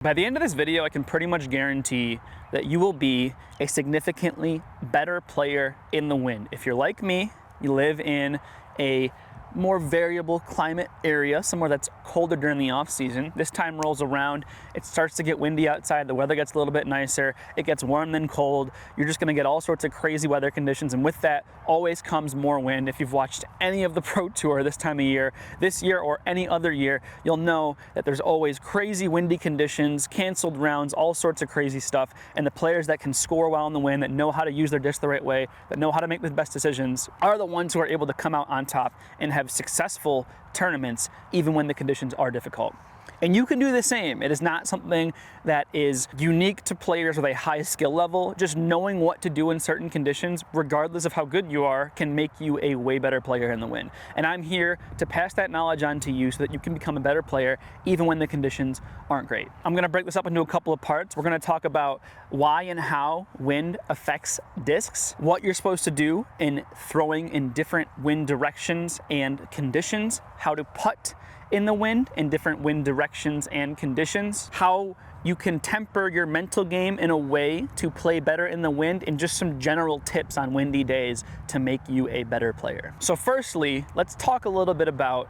By the end of this video, I can pretty much guarantee that you will be a significantly better player in the wind. If you're like me, you live in a more variable climate area, somewhere that's colder during the off season. This time rolls around, it starts to get windy outside, the weather gets a little bit nicer, it gets warm then cold, you're just gonna get all sorts of crazy weather conditions, and with that always comes more wind. If you've watched any of the Pro Tour this time of year, this year or any other year, you'll know that there's always crazy windy conditions, canceled rounds, all sorts of crazy stuff, and the players that can score well in the wind, that know how to use their disc the right way, that know how to make the best decisions, are the ones who are able to come out on top and have successful tournaments even when the conditions are difficult. And you can do the same. It is not something that is unique to players with a high skill level. Just knowing what to do in certain conditions, regardless of how good you are, can make you a way better player in the wind. And I'm here to pass that knowledge on to you so that you can become a better player even when the conditions aren't great. I'm gonna break this up into a couple of parts. We're gonna talk about why and how wind affects discs, what you're supposed to do in throwing in different wind directions and conditions, how to putt in the wind in different wind directions and conditions, how you can temper your mental game in a way to play better in the wind, and just some general tips on windy days to make you a better player. So firstly, let's talk a little bit about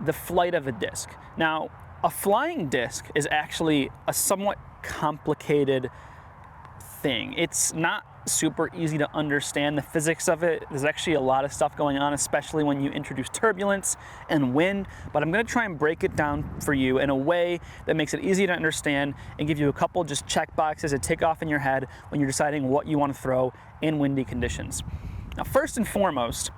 the flight of a disc. Now, a flying disc is actually a somewhat complicated thing. It's not super easy to understand the physics of it. There's actually a lot of stuff going on, especially when you introduce turbulence and wind, but I'm gonna try and break it down for you in a way that makes it easy to understand and give you a couple just check boxes to tick off in your head when you're deciding what you want to throw in windy conditions. Now, first and foremost,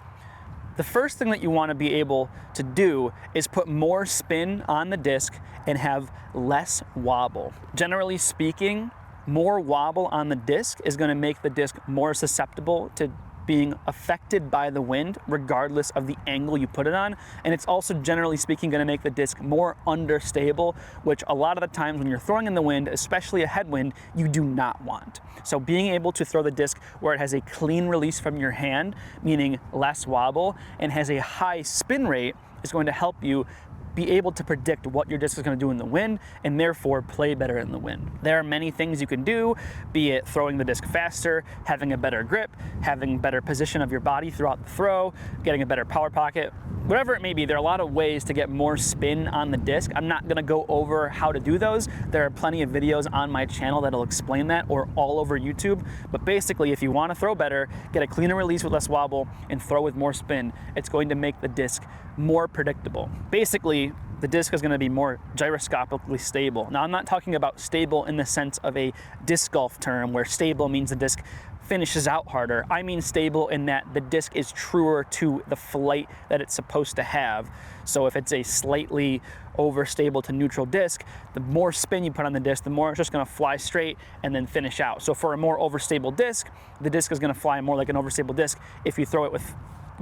the first thing that you want to be able to do is put more spin on the disc and have less wobble. Generally speaking, more wobble on the disc is going to make the disc more susceptible to being affected by the wind, regardless of the angle you put it on. And it's also, generally speaking, going to make the disc more understable, which a lot of the times when you're throwing in the wind, especially a headwind, you do not want. So being able to throw the disc where it has a clean release from your hand, meaning less wobble, and has a high spin rate, is going to help you be able to predict what your disc is going to do in the wind and therefore play better in the wind. There are many things you can do, be it throwing the disc faster, having a better grip, having better position of your body throughout the throw, getting a better power pocket, whatever it may be. There are a lot of ways to get more spin on the disc. I'm not going to go over how to do those. There are plenty of videos on my channel that'll explain that, or all over YouTube. But basically, if you want to throw better, get a cleaner release with less wobble and throw with more spin, it's going to make the disc more predictable. Basically, the disc is going to be more gyroscopically stable. Now, I'm not talking about stable in the sense of a disc golf term where stable means the disc finishes out harder. I mean stable in that the disc is truer to the flight that it's supposed to have. So if it's a slightly overstable to neutral disc, the more spin you put on the disc, the more it's just going to fly straight and then finish out. So for a more overstable disc, the disc is going to fly more like an overstable disc if you throw it with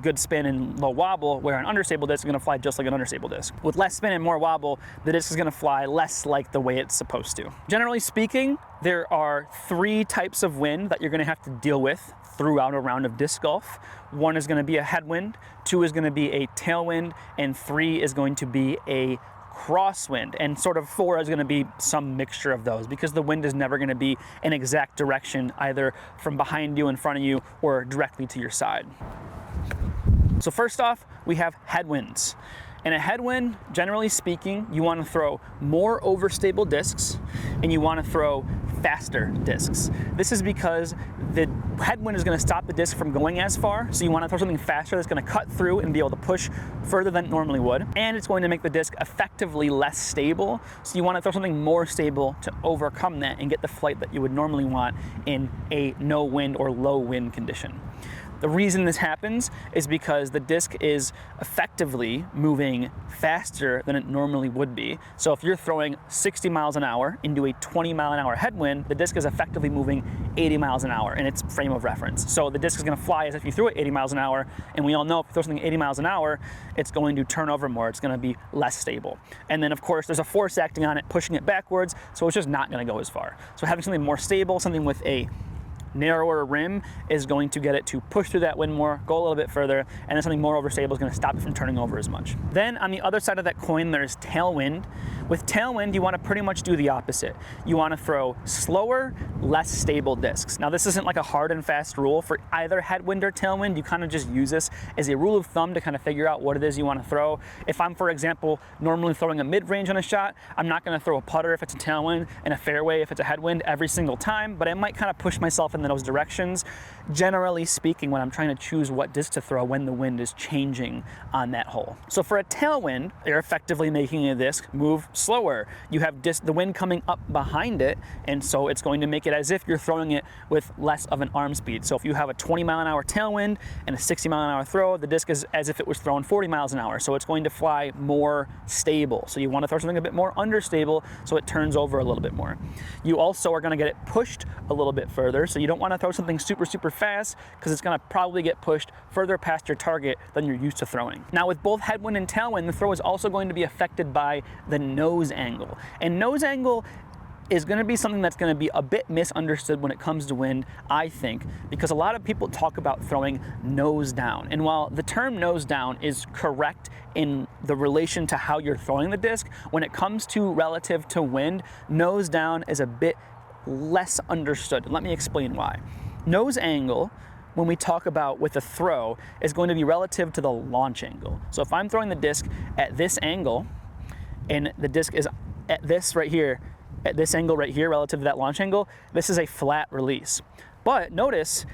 good spin and low wobble, where an understable disc is going to fly just like an understable disc. With less spin and more wobble, the disc is going to fly less like the way it's supposed to. Generally speaking, there are 3 types of wind that you're going to have to deal with throughout a round of disc golf. 1 is going to be a headwind, 2 is going to be a tailwind, and 3 is going to be a crosswind, and sort of 4 is going to be some mixture of those, because the wind is never going to be an exact direction, either from behind you, in front of you, or directly to your side. So first off, we have headwinds. In a headwind, generally speaking, you want to throw more overstable discs and you want to throw faster discs. This is because the headwind is going to stop the disc from going as far, so you want to throw something faster that's going to cut through and be able to push further than it normally would, and it's going to make the disc effectively less stable, so you want to throw something more stable to overcome that and get the flight that you would normally want in a no wind or low wind condition. The reason this happens is because the disc is effectively moving faster than it normally would be. So if you're throwing 60 miles an hour into a 20 mile an hour headwind, the disc is effectively moving 80 miles an hour in its frame of reference. So the disc is going to fly as if you threw it 80 miles an hour, and we all know if you throw something 80 miles an hour, it's going to turn over more, it's going to be less stable. And then of course there's a force acting on it, pushing it backwards, so it's just not going to go as far. So having something more stable, something with a narrower rim is going to get it to push through that wind more, go a little bit further, and then something more overstable is going to stop it from turning over as much. Then on the other side of that coin, there's tailwind. With tailwind, you want to pretty much do the opposite. You want to throw slower, less stable discs. Now, this isn't like a hard and fast rule for either headwind or tailwind. You kind of just use this as a rule of thumb to kind of figure out what it is you want to throw. If I'm, for example, normally throwing a mid-range on a shot, I'm not going to throw a putter if it's a tailwind and a fairway if it's a headwind every single time, but I might kind of push myself in those directions. Generally speaking, when I'm trying to choose what disc to throw when the wind is changing on that hole. So for a tailwind, you're effectively making a disc move slower. You have the wind coming up behind it, and so it's going to make it as if you're throwing it with less of an arm speed. So if you have a 20-mile-an-hour tailwind and a 60-mile-an-hour throw, the disc is as if it was throwing 40 miles an hour. So it's going to fly more stable. So you want to throw something a bit more understable so it turns over a little bit more. You also are going to get it pushed a little bit further. So you don't want to throw something super fast because it's going to probably get pushed further past your target than you're used to throwing. Now with both headwind and tailwind, the throw is also going to be affected by the nose angle. And nose angle is going to be something that's going to be a bit misunderstood when it comes to wind, I think, because a lot of people talk about throwing nose down. And while the term nose down is correct in the relation to how you're throwing the disc, when it comes to relative to wind, nose down is a bit less understood. Let me explain why. Nose angle, when we talk about with a throw, is going to be relative to the launch angle. So if I'm throwing the disc at this angle and the disc is at this right here, at this angle right here relative to that launch angle, this is a flat release. But notice,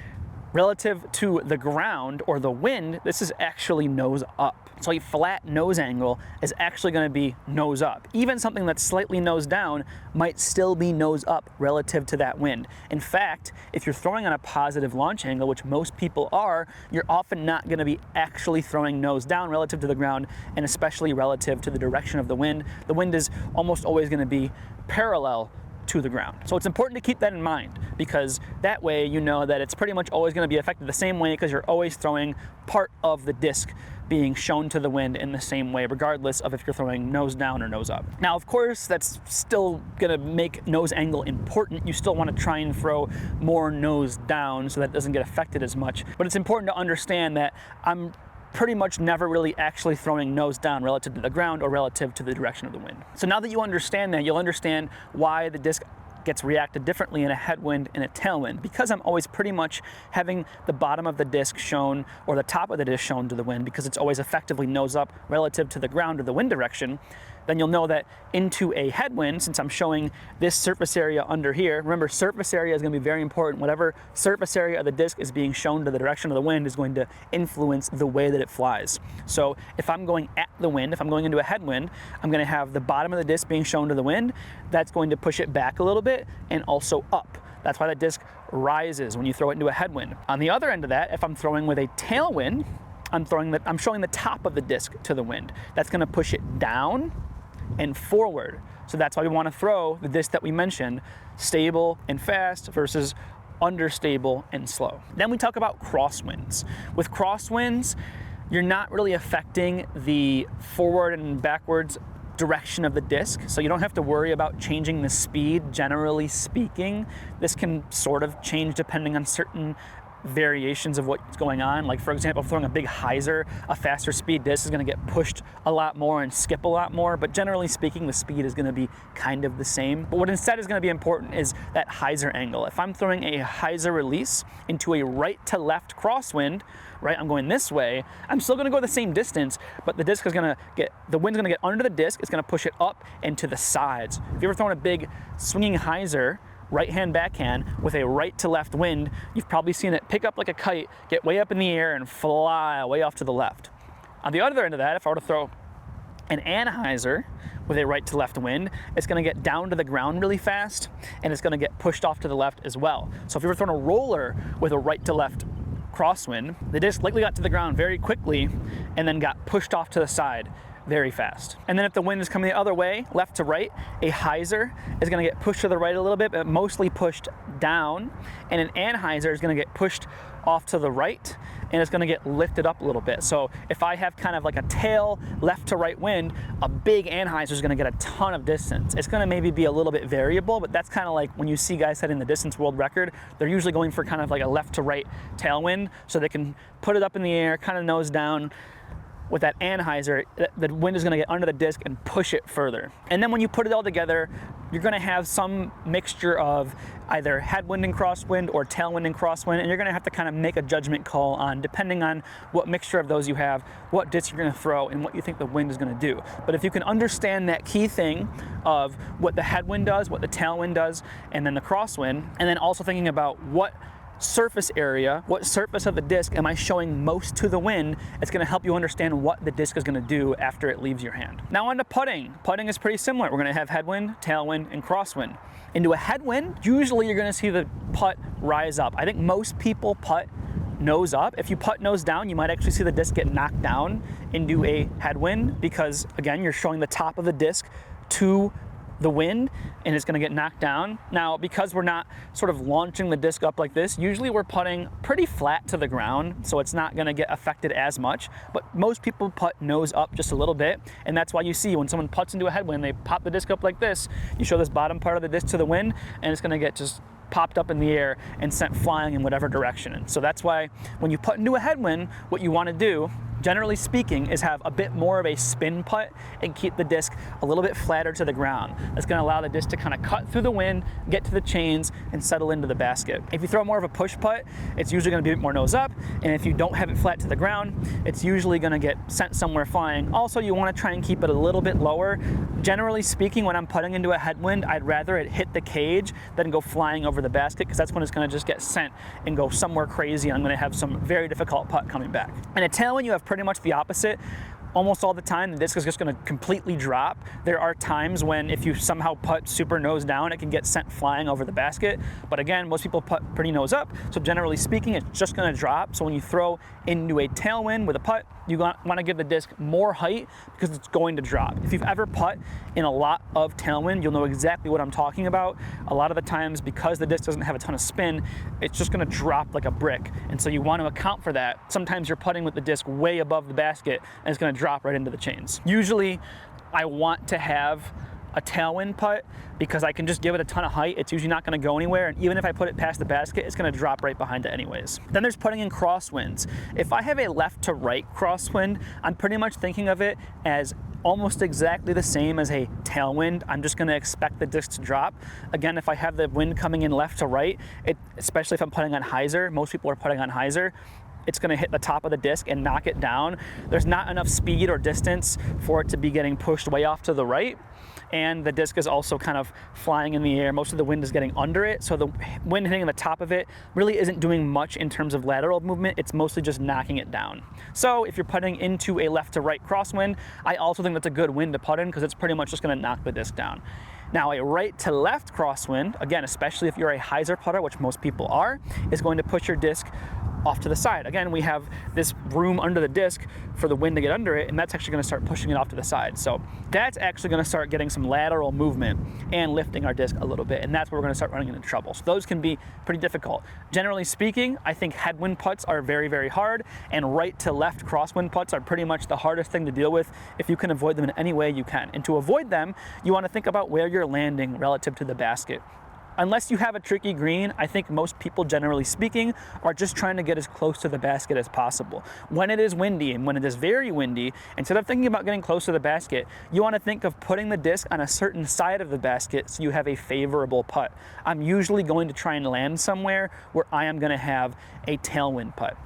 relative to the ground or the wind, this is actually nose up. So a flat nose angle is actually going to be nose up. Even something that's slightly nose down might still be nose up relative to that wind. In fact, if you're throwing on a positive launch angle, which most people are, you're often not going to be actually throwing nose down relative to the ground, and especially relative to the direction of the wind. The wind is almost always going to be parallel to the ground. So it's important to keep that in mind, because that way you know that it's pretty much always going to be affected the same way, because you're always throwing part of the disc being shown to the wind in the same way, regardless of if you're throwing nose down or nose up. Now, of course, that's still gonna make nose angle important. You still wanna try and throw more nose down so that it doesn't get affected as much. But it's important to understand that I'm pretty much never really actually throwing nose down relative to the ground or relative to the direction of the wind. So now that you understand that, you'll understand why the disc gets reacted differently in a headwind and a tailwind. Because I'm always pretty much having the bottom of the disc shown or the top of the disc shown to the wind, because it's always effectively nose up relative to the ground or the wind direction, then you'll know that into a headwind, since I'm showing this surface area under here, remember surface area is going to be very important. Whatever surface area of the disc is being shown to the direction of the wind is going to influence the way that it flies. So if I'm going at the wind, if I'm going into a headwind, I'm going to have the bottom of the disc being shown to the wind. That's going to push it back a little bit and also up. That's why the disc rises when you throw it into a headwind. On the other end of that, if I'm throwing with a tailwind, I'm showing the top of the disc to the wind. That's going to push it down and forward. So that's why we want to throw the disc that we mentioned, stable and fast versus understable and slow. Then we talk about crosswinds. With crosswinds, you're not really affecting the forward and backwards direction of the disc, so you don't have to worry about changing the speed. Generally speaking, this can sort of change depending on certain variations of what's going on. Like for example, throwing a big hyzer, a faster speed disc is going to get pushed a lot more and skip a lot more, but generally speaking the speed is going to be kind of the same. But what instead is going to be important is that hyzer angle. If I'm throwing a hyzer release into a right to left crosswind, right, I'm going this way, I'm still going to go the same distance, but the disc is going to the wind's going to get under the disc, it's going to push it up and to the sides. If you've ever thrown a big swinging hyzer, right hand backhand with a right to left wind, you've probably seen it pick up like a kite, get way up in the air and fly way off to the left. On the other end of that, if I were to throw an anhyzer with a right to left wind, it's going to get down to the ground really fast and it's going to get pushed off to the left as well. So if you were throwing a roller with a right to left crosswind, the disc likely got to the ground very quickly and then got pushed off to the side very fast. And then if the wind is coming the other way, left to right, a hyzer is going to get pushed to the right a little bit, but mostly pushed down, and an anhyzer is going to get pushed off to the right, and it's gonna get lifted up a little bit. So if I have kind of like a tail left to right wind, a big anhyzer is gonna get a ton of distance. It's gonna maybe be a little bit variable, but that's kind of like when you see guys setting the distance world record, they're usually going for kind of like a left to right tailwind, so they can put it up in the air, kind of nose down. With that anhyzer, the wind is gonna get under the disc and push it further. And then when you put it all together, you're gonna have some mixture of either headwind and crosswind or tailwind and crosswind, and you're gonna have to kind of make a judgment call on, depending on what mixture of those you have, what disc you're gonna throw and what you think the wind is gonna do. But if you can understand that key thing of what the headwind does, what the tailwind does, and then the crosswind, and then also thinking about what surface area, what surface of the disc am I showing most to the wind, it's gonna help you understand what the disc is gonna do after it leaves your hand. Now on to putting. Putting is pretty similar. We're gonna have headwind, tailwind, and crosswind. Into a headwind, usually you're gonna see the putt rise up. I think most people putt nose up. If you putt nose down, you might actually see the disc get knocked down into a headwind because, again, you're showing the top of the disc to the wind and it's gonna get knocked down. Now, because we're not sort of launching the disc up like this, usually we're putting pretty flat to the ground, so it's not gonna get affected as much, but most people putt nose up just a little bit, and that's why you see when someone putts into a headwind, they pop the disc up like this, you show this bottom part of the disc to the wind, and it's gonna get just popped up in the air and sent flying in whatever direction. And so that's why when you putt into a headwind, what you wanna do, generally speaking, is have a bit more of a spin putt and keep the disc a little bit flatter to the ground. That's gonna allow the disc to kind of cut through the wind, get to the chains, and settle into the basket. If you throw more of a push putt, it's usually gonna be a bit more nose up, and if you don't have it flat to the ground, it's usually gonna get sent somewhere flying. Also, you wanna try and keep it a little bit lower. Generally speaking, when I'm putting into a headwind, I'd rather it hit the cage than go flying over the basket, because that's when it's gonna just get sent and go somewhere crazy, and I'm gonna have some very difficult putt coming back. In a tailwind, you have pretty much the opposite. Almost all the time, the disc is just gonna completely drop. There are times when if you somehow putt super nose down, it can get sent flying over the basket. But again, most people putt pretty nose up, so generally speaking, it's just gonna drop. So when you throw into a tailwind with a putt, you wanna give the disc more height because it's going to drop. If you've ever putt in a lot of tailwind, you'll know exactly what I'm talking about. A lot of the times, because the disc doesn't have a ton of spin, it's just gonna drop like a brick. And so you want to account for that. Sometimes you're putting with the disc way above the basket and it's gonna drop right into the chains. Usually, I want to have a tailwind putt because I can just give it a ton of height. It's usually not gonna go anywhere, and even if I put it past the basket, it's gonna drop right behind it anyways. Then there's putting in crosswinds. If I have a left to right crosswind, I'm pretty much thinking of it as almost exactly the same as a tailwind. I'm just gonna expect the disc to drop. Again, if I have the wind coming in left to right, especially if I'm putting on hyzer, most people are putting on hyzer, it's gonna hit the top of the disc and knock it down. There's not enough speed or distance for it to be getting pushed way off to the right. And the disc is also kind of flying in the air. Most of the wind is getting under it, so the wind hitting the top of it really isn't doing much in terms of lateral movement. It's mostly just knocking it down. So if you're putting into a left to right crosswind, I also think that's a good wind to putt in because it's pretty much just gonna knock the disc down. Now, a right to left crosswind, again, especially if you're a hyzer putter, which most people are, is going to push your disc off to the side. Again, we have this room under the disc for the wind to get under it, and that's actually gonna start pushing it off to the side. So that's actually gonna start getting some lateral movement and lifting our disc a little bit, and that's where we're gonna start running into trouble. So those can be pretty difficult. Generally speaking, I think headwind putts are very, very hard, and right to left crosswind putts are pretty much the hardest thing to deal with. If you can avoid them in any way you can. And to avoid them, you wanna think about where you're landing relative to the basket. Unless you have a tricky green, I think most people, generally speaking, are just trying to get as close to the basket as possible. When it is windy, and when it is very windy, instead of thinking about getting close to the basket, you want to think of putting the disc on a certain side of the basket so you have a favorable putt. I'm usually going to try and land somewhere where I am going to have a tailwind putt.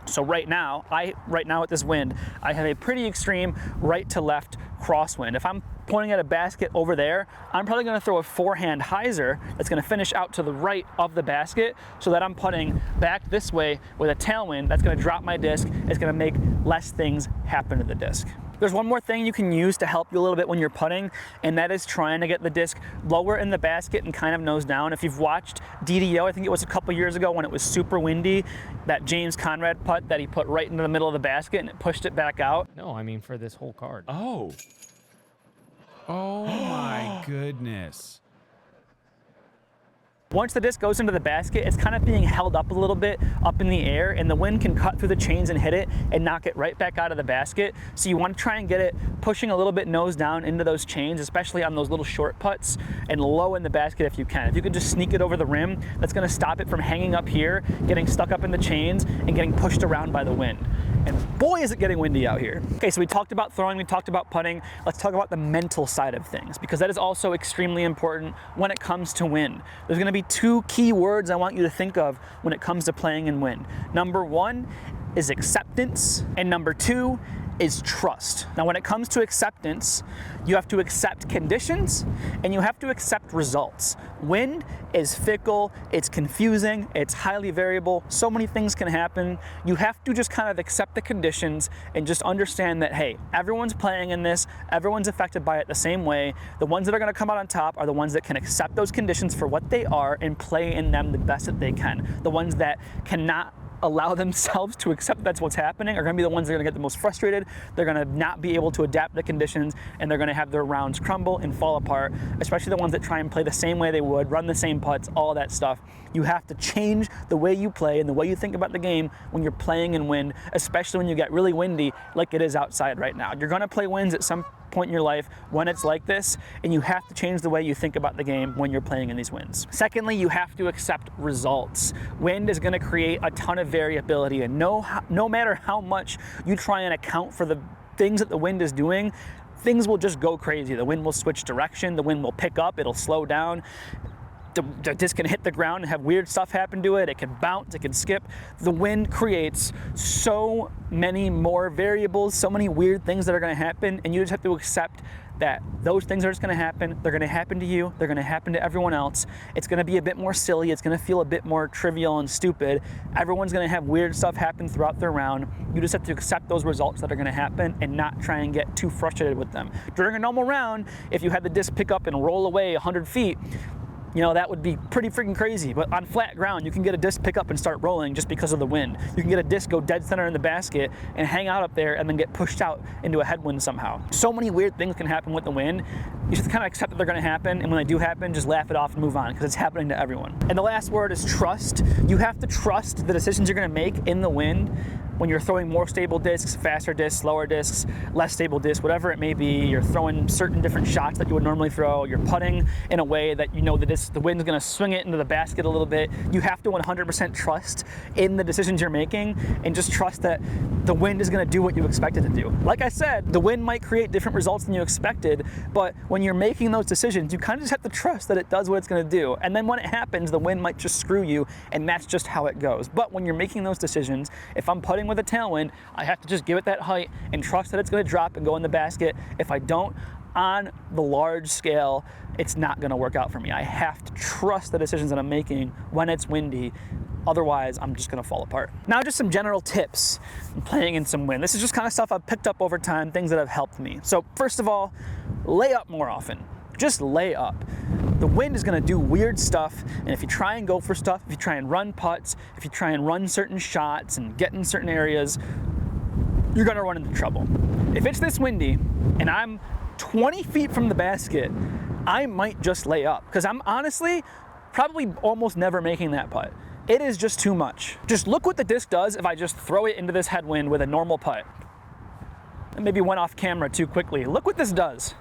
So right now with this wind, I have a pretty extreme right to left crosswind. If I'm pointing at a basket over there, I'm probably gonna throw a forehand hyzer that's gonna finish out to the right of the basket so that I'm putting back this way with a tailwind that's gonna drop my disc. It's gonna make less things happen to the disc. There's one more thing you can use to help you a little bit when you're putting, and that is trying to get the disc lower in the basket and kind of nose down. If you've watched DDO, I think it was a couple years ago when it was super windy, that James Conrad putt that he put right into the middle of the basket and it pushed it back out. No, I mean for this whole card. Oh. Oh my goodness. Once the disc goes into the basket, it's kind of being held up a little bit up in the air, and the wind can cut through the chains and hit it and knock it right back out of the basket. So you want to try and get it pushing a little bit nose down into those chains, especially on those little short putts, and low in the basket if you can. If you can just sneak it over the rim, that's going to stop it from hanging up here, getting stuck up in the chains, and getting pushed around by the wind. And boy, is it getting windy out here. Okay, so we talked about throwing, we talked about putting. Let's talk about the mental side of things, because that is also extremely important when it comes to wind. There's gonna be two key words I want you to think of when it comes to playing in wind. Number one is acceptance, and number two is trust. Now, when it comes to acceptance, you have to accept conditions and you have to accept results. Wind is fickle, it's confusing, it's highly variable, so many things can happen. You have to just kind of accept the conditions and just understand that, hey, everyone's playing in this, everyone's affected by it the same way. The ones that are gonna come out on top are the ones that can accept those conditions for what they are and play in them the best that they can. The ones that cannot allow themselves to accept that's what's happening are going to be the ones that are going to get the most frustrated. They're going to not be able to adapt the conditions, and they're going to have their rounds crumble and fall apart, especially the ones that try and play the same way they would, run the same putts, all that stuff. You have to change the way you play and the way you think about the game when you're playing in wind, especially when you get really windy like it is outside right now. You're going to play winds at some point in your life when it's like this, and you have to change the way you think about the game when you're playing in these winds. Secondly, you have to accept results. Wind is going to create a ton of variability, and no matter how much you try and account for the things that the wind is doing, things will just go crazy. The wind will switch direction, the wind will pick up, it'll slow down. The disc can hit the ground and have weird stuff happen to it. It can bounce, it can skip. The wind creates so many more variables, so many weird things that are gonna happen, and you just have to accept that those things are just gonna happen. They're gonna happen to you, they're gonna happen to everyone else. It's gonna be a bit more silly, it's gonna feel a bit more trivial and stupid. Everyone's gonna have weird stuff happen throughout their round. You just have to accept those results that are gonna happen and not try and get too frustrated with them. During a normal round, if you had the disc pick up and roll away 100 feet, you know, that would be pretty freaking crazy. But on flat ground, you can get a disc pick up and start rolling just because of the wind. You can get a disc go dead center in the basket and hang out up there and then get pushed out into a headwind somehow. So many weird things can happen with the wind. You just kind of accept that they're gonna happen, and when they do happen, just laugh it off and move on, because it's happening to everyone. And the last word is trust. You have to trust the decisions you're gonna make in the wind. When you're throwing more stable discs, faster discs, slower discs, less stable discs, whatever it may be, you're throwing certain different shots that you would normally throw, you're putting in a way that you know the wind's gonna swing it into the basket a little bit. You have to 100% trust in the decisions you're making, and just trust that the wind is gonna do what you expect it to do. Like I said, the wind might create different results than you expected, but when you're making those decisions, you kind of just have to trust that it does what it's gonna do. And then when it happens, the wind might just screw you, and that's just how it goes. But when you're making those decisions, if I'm putting with a tailwind, I have to just give it that height and trust that it's going to drop and go in the basket. If I don't, on the large scale, it's not going to work out for me. I have to trust the decisions that I'm making when it's windy. Otherwise, I'm just going to fall apart. Now, just some general tips in playing in some wind. This is just kind of stuff I've picked up over time, things that have helped me. So first of all, lay up more often. Just lay up. The wind is going to do weird stuff, and if you try and go for stuff, if you try and run putts, if you try and run certain shots and get in certain areas, you're going to run into trouble. If it's this windy and I'm 20 feet from the basket, I might just lay up, because I'm honestly probably almost never making that putt. It is just too much. Just look what the disc does if I just throw it into this headwind with a normal putt. And maybe went off camera too quickly. Look what this does.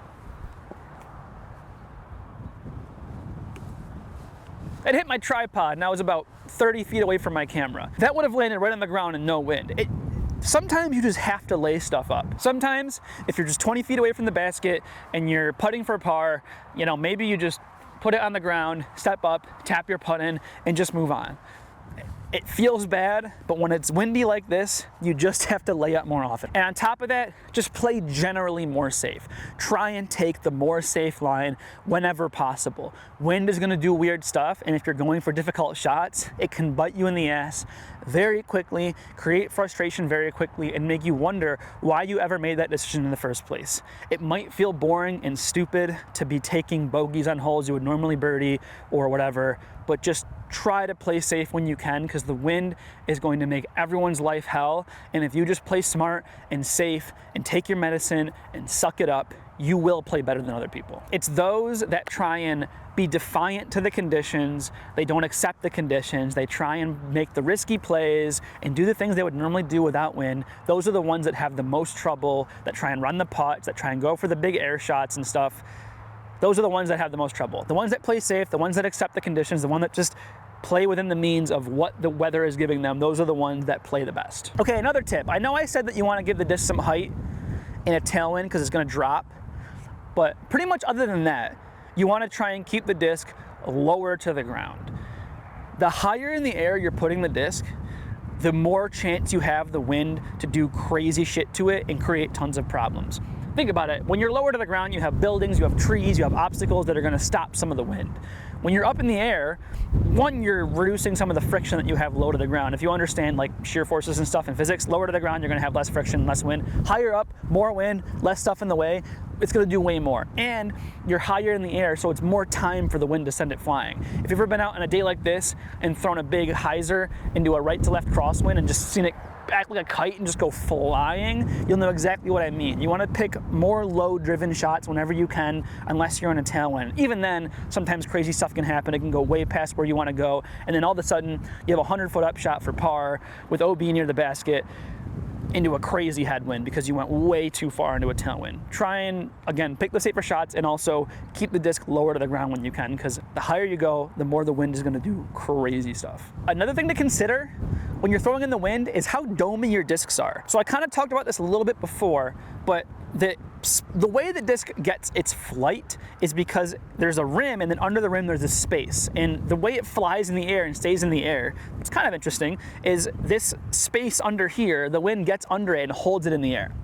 It hit my tripod, and I was about 30 feet away from my camera. That would have landed right on the ground in no wind. Sometimes you just have to lay stuff up. Sometimes, if you're just 20 feet away from the basket and you're putting for par, you know, maybe you just put it on the ground, step up, tap your putt in, and just move on. It feels bad, but when it's windy like this, you just have to lay up more often. And on top of that, just play generally more safe. Try and take the more safe line whenever possible. Wind is gonna do weird stuff, and if you're going for difficult shots, it can bite you in the ass very quickly, create frustration very quickly, and make you wonder why you ever made that decision in the first place. It might feel boring and stupid to be taking bogeys on holes you would normally birdie or whatever, but just try to play safe when you can, because the wind is going to make everyone's life hell. And if you just play smart and safe and take your medicine and suck it up, you will play better than other people. It's those that try and be defiant to the conditions, they don't accept the conditions, they try and make the risky plays and do the things they would normally do without wind. Those are the ones that have the most trouble, that try and run the putts, that try and go for the big air shots and stuff. Those are the ones that have the most trouble. The ones that play safe, the ones that accept the conditions, the ones that just play within the means of what the weather is giving them, those are the ones that play the best. Okay, another tip. I know I said that you want to give the disc some height in a tailwind because it's going to drop, but pretty much other than that, you want to try and keep the disc lower to the ground. The higher in the air you're putting the disc, the more chance you have the wind to do crazy shit to it and create tons of problems. Think about it. When you're lower to the ground, you have buildings, you have trees, you have obstacles that are going to stop some of the wind. When you're up in the air, one, you're reducing some of the friction that you have low to the ground. If you understand like shear forces and stuff in physics, lower to the ground, you're going to have less friction, less wind. Higher up, more wind, less stuff in the way. It's going to do way more. And you're higher in the air, so it's more time for the wind to send it flying. If you've ever been out on a day like this and thrown a big hyzer into a right to left crosswind and just seen it act like a kite and just go flying, you'll know exactly what I mean. You want to pick more low-driven shots whenever you can, unless you're in a tailwind. Even then, sometimes crazy stuff can happen. It can go way past where you want to go, and then all of a sudden, you have a 100-foot up shot for par with OB near the basket into a crazy headwind because you went way too far into a tailwind. Try and, again, pick the safer shots and also keep the disc lower to the ground when you can, because the higher you go, the more the wind is going to do crazy stuff. Another thing to consider when you're throwing in the wind is how domey your discs are. So I kind of talked about this a little bit before, but the way the disc gets its flight is because there's a rim, and then under the rim there's a space. And the way it flies in the air and stays in the air, what's kind of interesting, is this space under here, the wind gets under it and holds it in the air.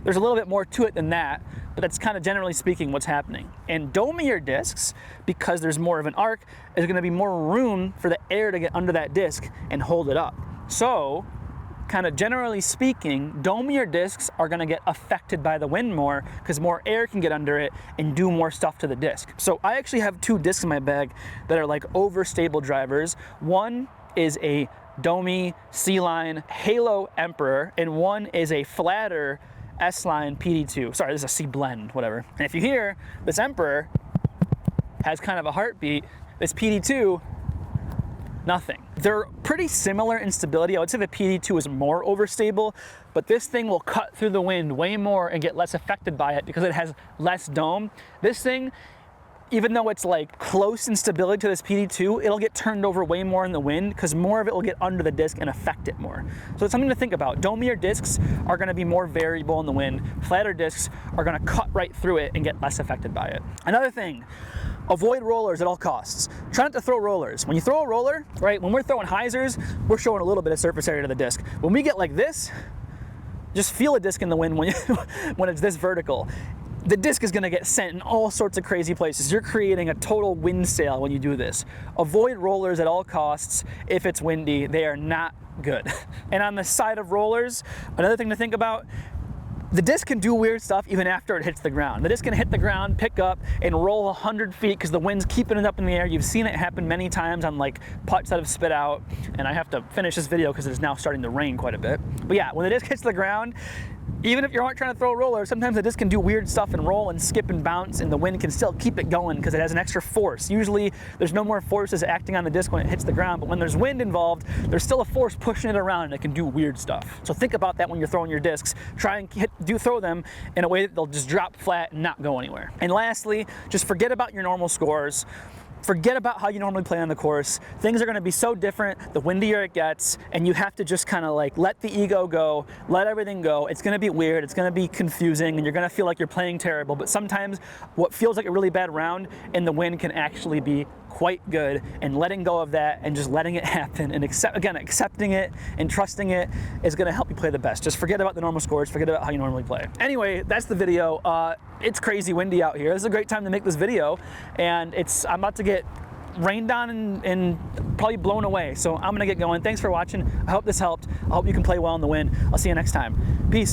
There's a little bit more to it than that, but that's kind of generally speaking what's happening. And domier discs, because there's more of an arc, there's going to be more room for the air to get under that disc and hold it up. So, kind of generally speaking, domier discs are going to get affected by the wind more because more air can get under it and do more stuff to the disc. So I actually have two discs in my bag that are like overstable drivers. One is a Domi C-Line Halo Emperor, and one is a flatter S-Line PD2. Sorry, this is a C-Blend, whatever. And if you hear, this Emperor has kind of a heartbeat. This PD2, nothing. They're pretty similar in stability. I would say the PD2 is more overstable, but this thing will cut through the wind way more and get less affected by it because it has less dome. This thing, even though it's like close in stability to this PD2, it'll get turned over way more in the wind because more of it will get under the disc and affect it more. So it's something to think about. Domier discs are going to be more variable in the wind. Flatter discs are going to cut right through it and get less affected by it. Another thing, avoid rollers at all costs. Try not to throw rollers. When you throw a roller, right, when we're throwing hyzers, we're showing a little bit of surface area to the disc. When we get like this, just feel a disc in the wind when, when it's this vertical. The disc is going to get sent in all sorts of crazy places. You're creating a total wind sail when you do this. Avoid rollers at all costs. If it's windy, they are not good. And on the side of rollers, another thing to think about, the disc can do weird stuff even after it hits the ground. The disc can hit the ground, pick up, and roll 100 feet because the wind's keeping it up in the air. You've seen it happen many times on like putts that have spit out, and I have to finish this video because it's now starting to rain quite a bit. But yeah, when the disc hits the ground, even if you aren't trying to throw a roller, sometimes the disc can do weird stuff and roll and skip and bounce, and the wind can still keep it going because it has an extra force. Usually there's no more forces acting on the disc when it hits the ground, but when there's wind involved, there's still a force pushing it around and it can do weird stuff. So think about that when you're throwing your discs. Try and throw them in a way that they'll just drop flat and not go anywhere. And lastly, just forget about your normal scores. Forget about how you normally play on the course. Things are going to be so different the windier it gets, and you have to just kind of like let the ego go, let everything go. It's going to be weird, it's going to be confusing, and you're going to feel like you're playing terrible, but sometimes what feels like a really bad round in the wind can actually be quite good, and letting go of that and just letting it happen and accepting it and trusting it is going to help you play the best. Just forget about the normal scores, forget about how you normally play. Anyway, that's the video. It's crazy windy out here. This is a great time to make this video, and I'm about to get rained on and probably blown away, so I'm gonna get going. Thanks for watching. I hope this helped. I hope you can play well in the wind. I'll see you next time. Peace.